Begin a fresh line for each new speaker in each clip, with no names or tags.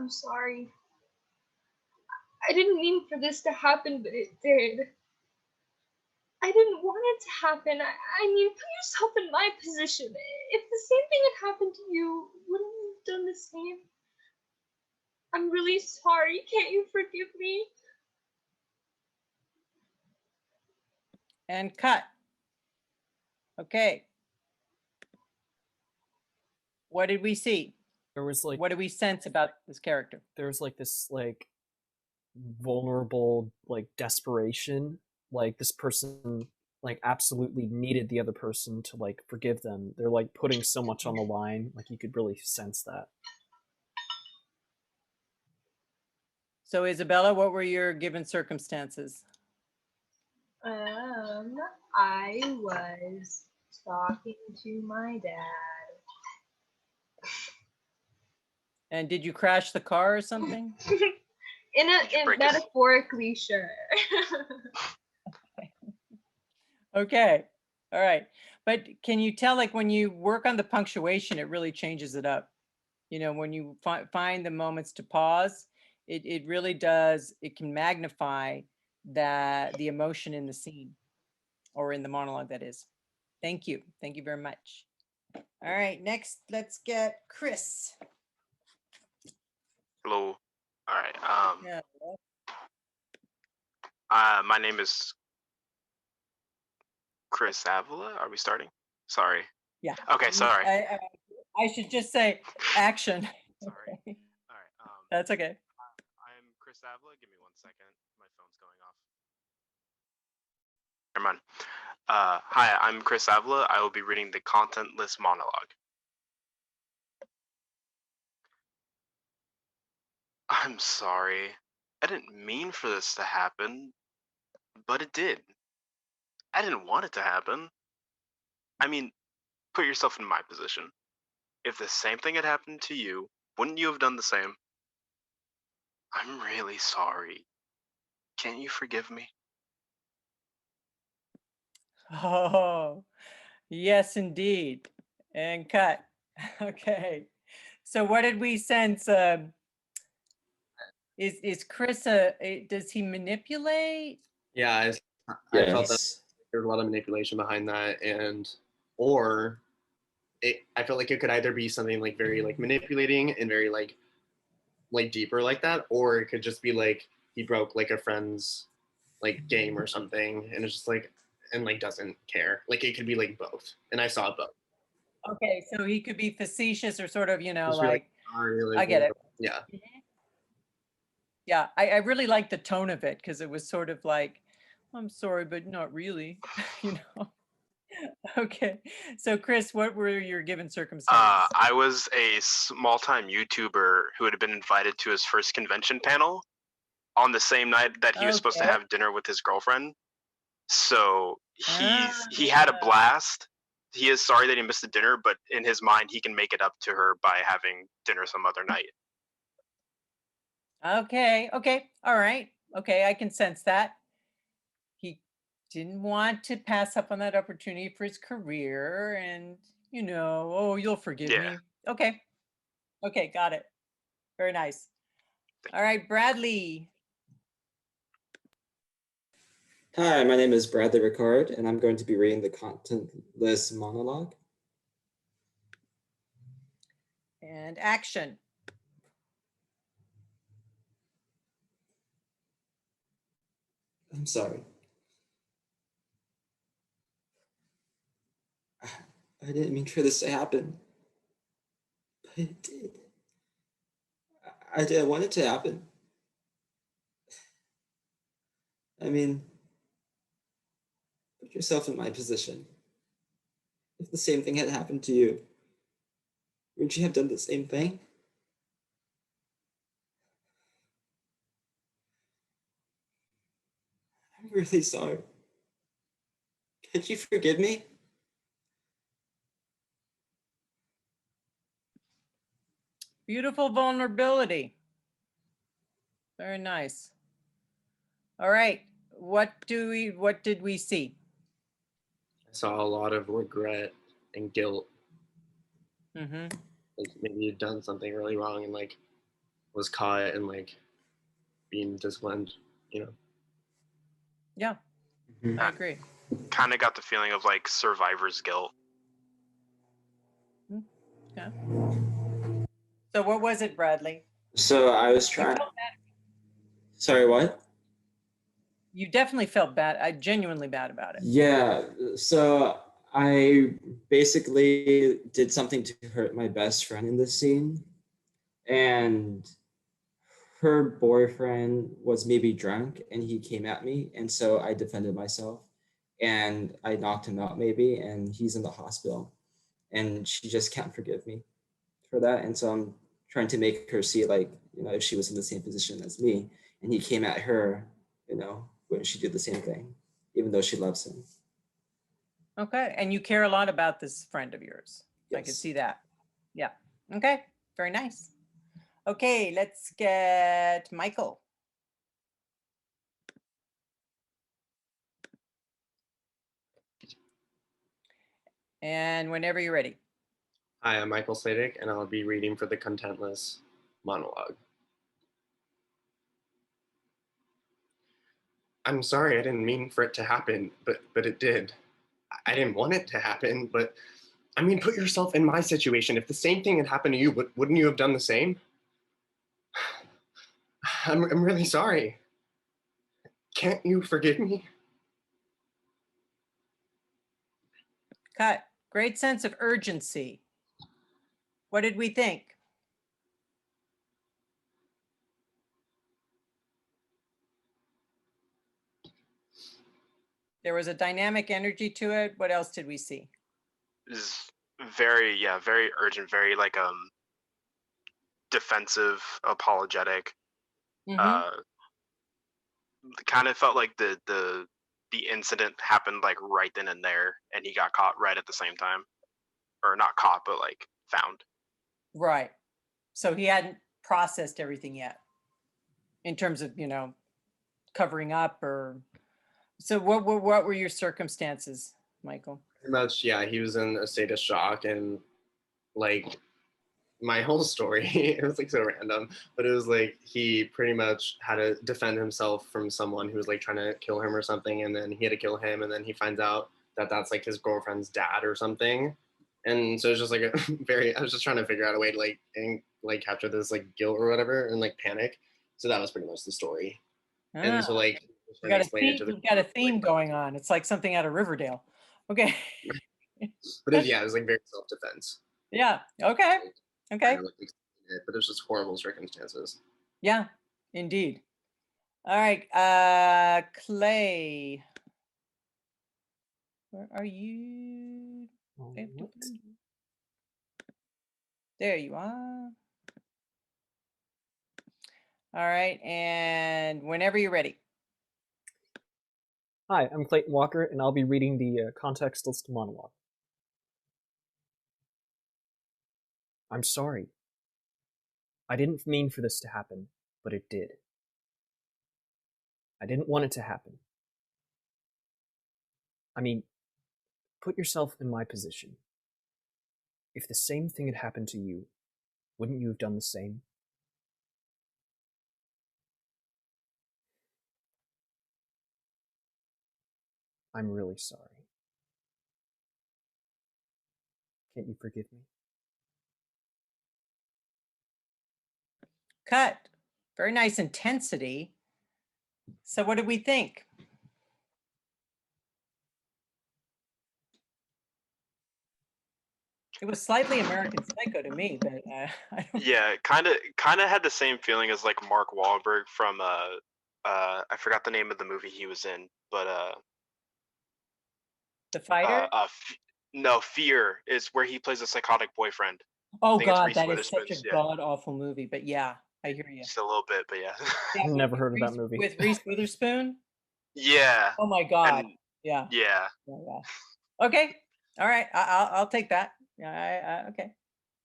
I'm sorry. I didn't mean for this to happen, but it did. I didn't want it to happen. I mean, put yourself in my position. If the same thing had happened to you, wouldn't you have done the same? I'm really sorry. Can't you forgive me?
And cut. Okay. What did we see?
There was like,
what did we sense about this character?
There was like this like vulnerable like desperation, like this person like absolutely needed the other person to like forgive them. They're like putting so much on the line, like you could really sense that.
So Isabella, what were your given circumstances?
I was talking to my dad.
And did you crash the car or something?
in metaphorically, sure.
Okay. All right. But can you tell, like, when you work on the punctuation, it really changes it up. You know, when you find the moments to pause, it really does. It can magnify the emotion in the scene or in the monologue, that is. Thank you. Thank you very much. All right. Next, let's get Chris.
Hello. All right.
Yeah.
My name is Chris Avila. Are we starting? Sorry.
Yeah.
Okay. Sorry.
I should just say action.
Sorry. All right.
That's okay.
I'm Chris Avila. Give me 1 second. My phone's going off. Never mind. Hi, I'm Chris Avila. I will be reading the contentless monologue. I'm sorry. I didn't mean for this to happen, but it did. I didn't want it to happen. I mean, put yourself in my position. If the same thing had happened to you, wouldn't you have done the same? I'm really sorry. Can't you forgive me?
Oh, yes, indeed. And cut. Okay. So what did we sense? Is Chris does he manipulate?
Yeah, I felt that there's a lot of manipulation behind that, I felt like it could either be something like very like manipulating and very like deeper like that, or it could just be like he broke like a friend's like game or something, and it's just like and like doesn't care. Like it could be like both, and I saw both.
Okay, so he could be facetious or sort of, you know,
Just
like,
sorry,
I get it.
Yeah.
Yeah, I really like the tone of it because it was sort of like, I'm sorry, but not really, you know. Okay, so Chris, what were your given circumstances?
I was a small-time YouTuber who had been invited to his first convention panel on the same night that he was supposed to have dinner with his girlfriend. So he had a blast. He is sorry that he missed the dinner, but in his mind, he can make it up to her by having dinner some other night.
Okay, all right. Okay, I can sense that. He didn't want to pass up on that opportunity for his career and, you know, oh, you'll forgive me. Okay, got it. Very nice. All right, Bradley.
Hi, my name is Bradley Ricard, and I'm going to be reading the contentless monologue.
And action.
I'm sorry. I didn't mean for this to happen, but it did. I didn't want it to happen. I mean, put yourself in my position. If the same thing had happened to you, wouldn't you have done the same thing? I'm really sorry. Can't you forgive me?
Beautiful vulnerability. Very nice. All right. What did we see?
I saw a lot of regret and guilt.
Mm-hmm.
Like maybe you'd done something really wrong and like was caught and like being disciplined, you know.
Yeah,
Mhm.
I agree.
Kind of got the feeling of like survivor's guilt.
Yeah. So what was it, Bradley?
So I was
You
trying.
felt bad.
Sorry, what?
You definitely felt bad. I genuinely bad about it.
Yeah. So I basically did something to hurt my best friend in this scene, and her boyfriend was maybe drunk and he came at me, and so I defended myself and I knocked him out maybe, and he's in the hospital, and she just can't forgive me for that. And so I'm trying to make her see, like, if she was in the same position as me and he came at her, wouldn't she do the same thing, even though she loves him?
Okay, and you care a lot about this friend of yours. I can
Yes.
see that. Yeah. Okay, very nice. Okay, let's get Michael. And whenever you're ready.
Hi, I'm Michael Sadik, and I'll be reading for the contentless monologue. I'm sorry, I didn't mean for it to happen, but it did. I didn't want it to happen, but I mean, put yourself in my situation. If the same thing had happened to you, wouldn't you have done the same? I'm really sorry. Can't you forgive me?
Cut. Great sense of urgency. What did we think? There was a dynamic energy to it. What else did we see?
Is very urgent, very like defensive, apologetic.
Mm-hmm.
Kind of felt like the incident happened like right then and there, and he got caught right at the same time, or not caught, but like found.
Right. So he hadn't processed everything yet in terms of, covering up or. So what were your circumstances, Michael?
Pretty much, yeah, he was in a state of shock, and like my whole story, it was like so random, but it was like he pretty much had to defend himself from someone who was like trying to kill him or something, and then he had to kill him, and then he finds out that that's like his girlfriend's dad or something. And so it's just like a I was just trying to figure out a way to like capture this like guilt or whatever and like panic. So that was pretty much the story. And so like
You
trying to
got a
explain it
theme,
to the
you've got a theme going on. It's like something out of Riverdale. Okay.
but it was like very self-defense.
Yeah. Okay. Okay.
But it was just horrible circumstances.
Yeah, indeed. All right. Clay. Where are you?
What?
There you are. All right. And whenever you're ready.
Hi, I'm Clayton Walker, and I'll be reading the contextless monologue. I'm sorry. I didn't mean for this to happen, but it did. I didn't want it to happen. I mean, put yourself in my position. If the same thing had happened to you, wouldn't you have done the same? I'm really sorry. Can't you forgive me?
Cut. Very nice intensity. So what did we think? It was slightly American Psycho to me, but I don't.
Yeah, kind of had the same feeling as like Mark Wahlberg from I forgot the name of the movie he was in, but
The Fighter?
no, Fear is where he plays a psychotic boyfriend.
Oh
think it's
God,
Reese
that is such a
Witherspoon's, yeah.
god awful movie. But yeah, I hear you.
Just a little bit, but yeah.
Yeah,
Never heard of that movie.
With Reese Witherspoon?
Yeah.
Oh my God.
And
Yeah.
yeah.
Yeah. Okay. All right. I'll take that. Yeah. Okay.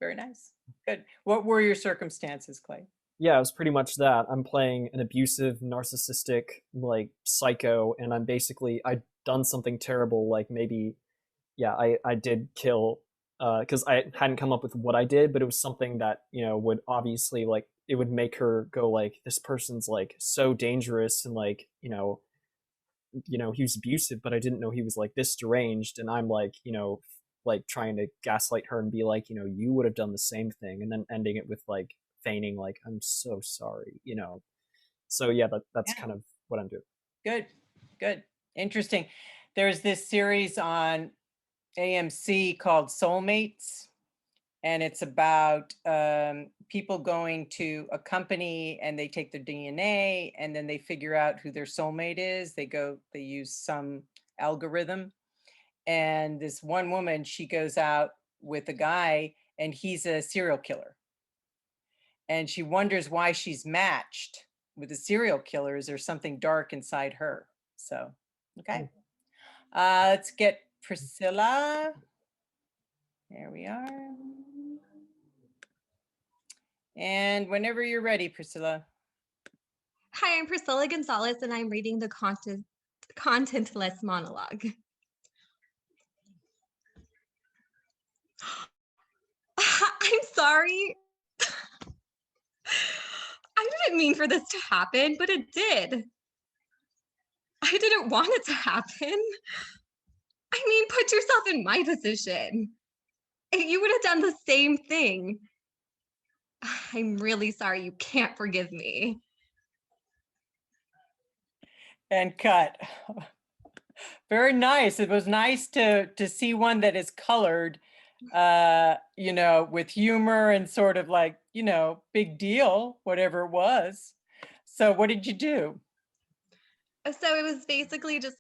Very nice. Good. What were your circumstances, Clay?
Yeah, it was pretty much that. I'm playing an abusive, narcissistic, like, psycho, and I'd done something terrible, like maybe, yeah, I did kill because I hadn't come up with what I did, but it was something that, you know, would obviously like, it would make her go like, this person's like so dangerous, and like, you know, he was abusive, but I didn't know he was like this deranged. And I'm like, you know, like trying to gaslight her and be like, you know, you would have done the same thing, and then ending it with like feigning like, I'm so sorry, you know. So yeah, that's
Yeah.
kind of what I'm doing.
Good, good, interesting. There's this series on AMC called Soulmates, and it's about people going to a company and they take their DNA and then they figure out who their soulmate is. They use some algorithm, and this one woman, she goes out with a guy and he's a serial killer. And she wonders why she's matched with a serial killer. Is there something dark inside her? So, okay. Let's get Priscilla. There we are. And whenever you're ready, Priscilla.
Hi, I'm Priscilla Gonzalez, and I'm reading the contentless monologue. I'm sorry. I didn't mean for this to happen, but it did. I didn't want it to happen. I mean, put yourself in my position. You would have done the same thing. I'm really sorry you can't forgive me.
And cut. Very nice. It was nice to see one that is colored, you know, with humor and sort of like, you know, big deal, whatever it was. So what did you do?
So it was basically just